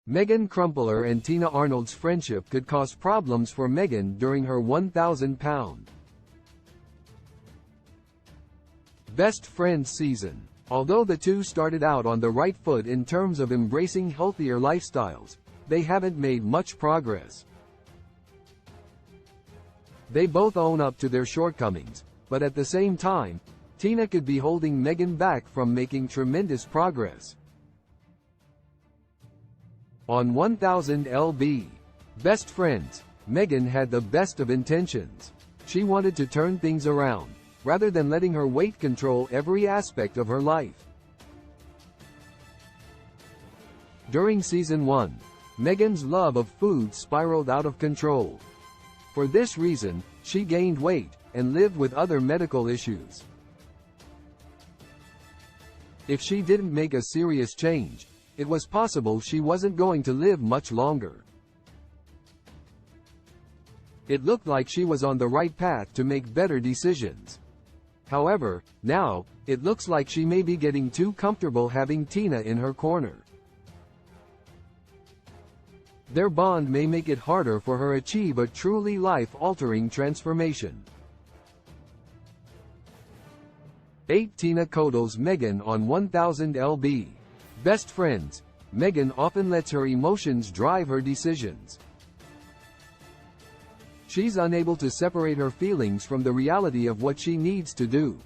Meghan Crumpler and Tina Arnold's friendship could cause problems for Meghan during her £1,000 Best Friends season. Although the two started out on the right foot in terms of embracing healthier lifestyles, they haven't made much progress. They both own up to their shortcomings, but at the same time, Tina could be holding Meghan back from making tremendous progress. On 1000 lb. Best Friends, Meghan had the best of intentions. She wanted to turn things around, rather than letting her weight control every aspect of her life. During Season 1, Meghan's love of food spiraled out of control. For this reason, she gained weight, and lived with other medical issues. If she didn't make a serious change, it was possible she wasn't going to live much longer. It looked like she was on the right path to make better decisions. However, now, it looks like she may be getting too comfortable having Tina in her corner. Their bond may make it harder for her to achieve a truly life-altering transformation. 8. Tina coddles Meghan on 1000 lb. Best Friends, Meghan often lets her emotions drive her decisions. She's unable to separate her feelings from the reality of what she needs to do.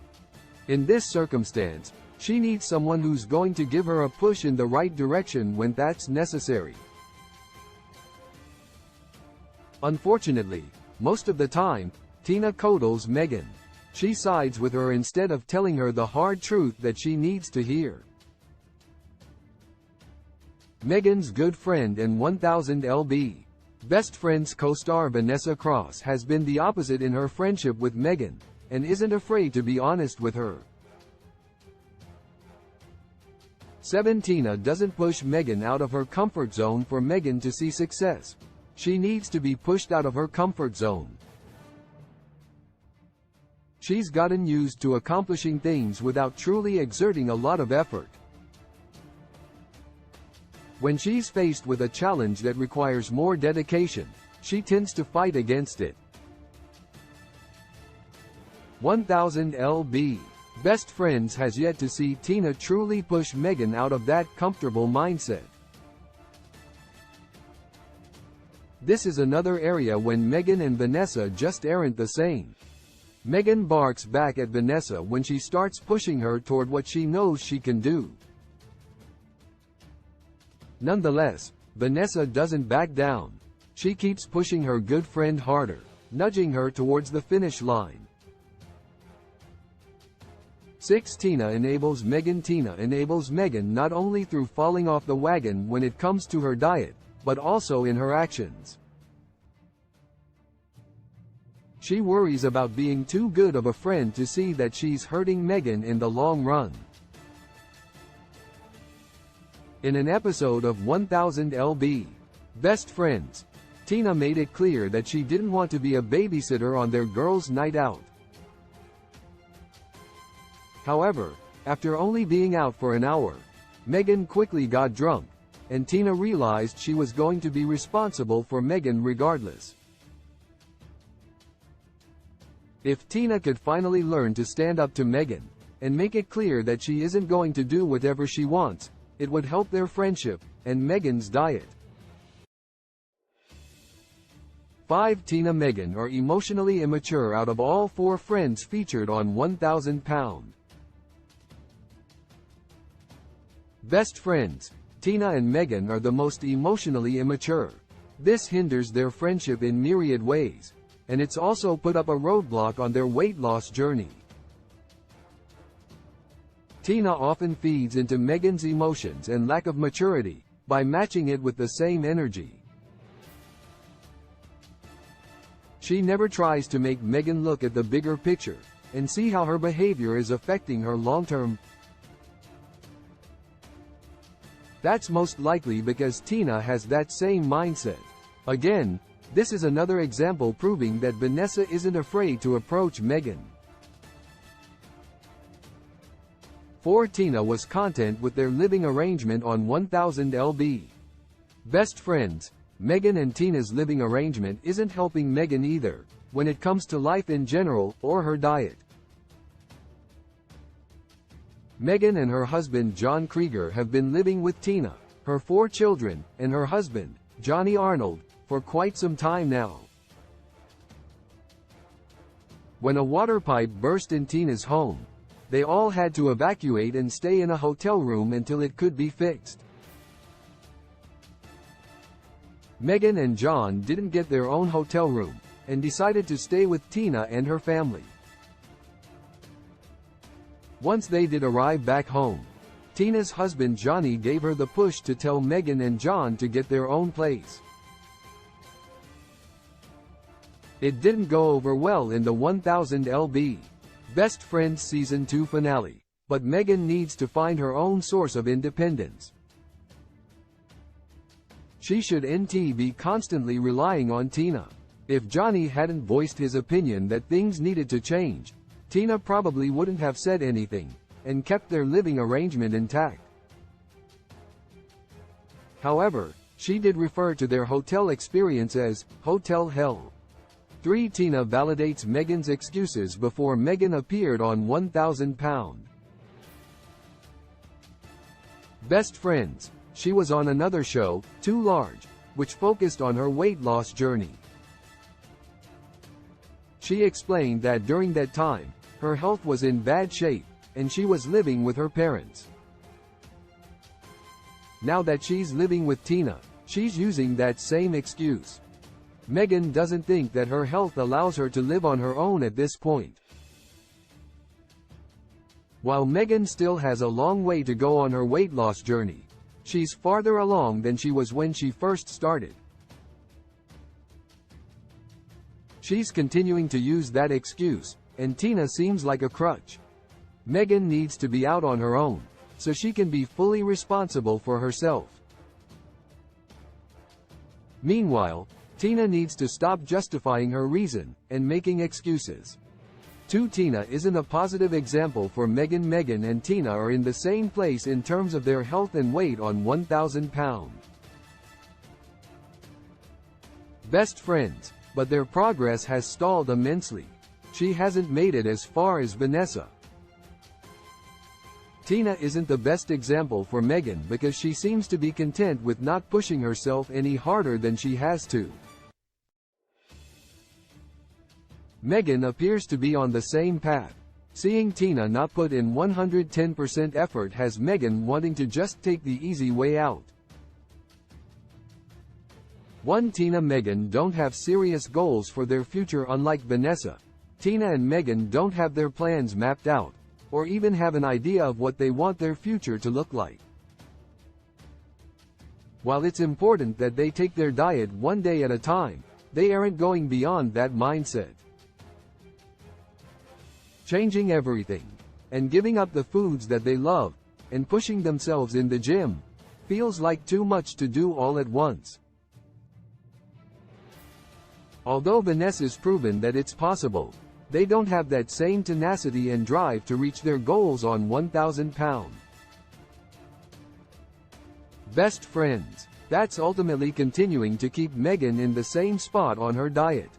In this circumstance, she needs someone who's going to give her a push in the right direction when that's necessary. Unfortunately, most of the time, Tina coddles Meghan. She sides with her instead of telling her the hard truth that she needs to hear. Meghan's good friend and 1000 lb. Best Friends co-star Vanessa Cross has been the opposite in her friendship with Meghan, and isn't afraid to be honest with her. 7. Tina doesn't push Meghan out of her comfort zone for Meghan to see success. She needs to be pushed out of her comfort zone. She's gotten used to accomplishing things without truly exerting a lot of effort. When she's faced with a challenge that requires more dedication, she tends to fight against it. 1000 lb. Best Friends has yet to see Tina truly push Meghan out of that comfortable mindset. This is another area when Meghan and Vanessa just aren't the same. Meghan barks back at Vanessa when she starts pushing her toward what she knows she can do. Nonetheless, Vanessa doesn't back down. She keeps pushing her good friend harder, nudging her towards the finish line. 6. Tina enables Meghan. Tina enables Meghan not only through falling off the wagon when it comes to her diet, but also in her actions. She worries about being too good of a friend to see that she's hurting Meghan in the long run. In an episode of 1000 lb. Best Friends, Tina made it clear that she didn't want to be a babysitter on their girls' night out. However, after only being out for an hour, Meghan quickly got drunk, and Tina realized she was going to be responsible for Meghan regardless. If Tina could finally learn to stand up to Meghan, and make it clear that she isn't going to do whatever she wants, it would help their friendship, and Meghan's diet. 5. Tina and Meghan are emotionally immature out of all 4 friends featured on 1000 lb. Best Friends, Tina and Meghan are the most emotionally immature. This hinders their friendship in myriad ways, and it's also put up a roadblock on their weight loss journey. Tina often feeds into Meghan's emotions and lack of maturity, by matching it with the same energy. She never tries to make Meghan look at the bigger picture, and see how her behavior is affecting her long-term. That's most likely because Tina has that same mindset. Again, this is another example proving that Vanessa isn't afraid to approach Meghan. 4. Tina was content with their living arrangement on 1000 lb. Best friends, Meghan and Tina's living arrangement isn't helping Meghan either, when it comes to life in general, or her diet. Meghan and her husband John Krieger have been living with Tina, her 4 children, and her husband, Johnny Arnold, for quite some time now. When a water pipe burst in Tina's home, they all had to evacuate and stay in a hotel room until it could be fixed. Meghan and John didn't get their own hotel room, and decided to stay with Tina and her family. Once they did arrive back home, Tina's husband Johnny gave her the push to tell Meghan and John to get their own place. It didn't go over well in the 1000 lb. Best Friends Season 2 finale, but Meghan needs to find her own source of independence. She shouldn't be constantly relying on Tina. If Johnny hadn't voiced his opinion that things needed to change, Tina probably wouldn't have said anything, and kept their living arrangement intact. However, she did refer to their hotel experience as hotel hell. 3. Tina validates Meghan's excuses before Meghan appeared on 1000 pound. Best Friends, she was on another show, Too Large, which focused on her weight loss journey. She explained that during that time, her health was in bad shape, and she was living with her parents. Now that she's living with Tina, she's using that same excuse. Meghan doesn't think that her health allows her to live on her own at this point. While Meghan still has a long way to go on her weight loss journey, she's farther along than she was when she first started. She's continuing to use that excuse, and Tina seems like a crutch. Meghan needs to be out on her own, so she can be fully responsible for herself. Meanwhile, Tina needs to stop justifying her reason, and making excuses. 2. Tina isn't a positive example for Meghan. Meghan and Tina are in the same place in terms of their health and weight on 1000 pound. Best friends, but their progress has stalled immensely. She hasn't made it as far as Vanessa. Tina isn't the best example for Meghan because she seems to be content with not pushing herself any harder than she has to. Meghan appears to be on the same path. Seeing Tina not put in 110% effort has Meghan wanting to just take the easy way out. 1. Tina and Meghan don't have serious goals for their future. Unlike Vanessa, Tina and Meghan don't have their plans mapped out, or even have an idea of what they want their future to look like. While it's important that they take their diet one day at a time, they aren't going beyond that mindset. Changing everything, and giving up the foods that they love, and pushing themselves in the gym, feels like too much to do all at once. Although Vanessa's proven that it's possible, they don't have that same tenacity and drive to reach their goals on 1000 pound. Best friends, that's ultimately continuing to keep Meghan in the same spot on her diet.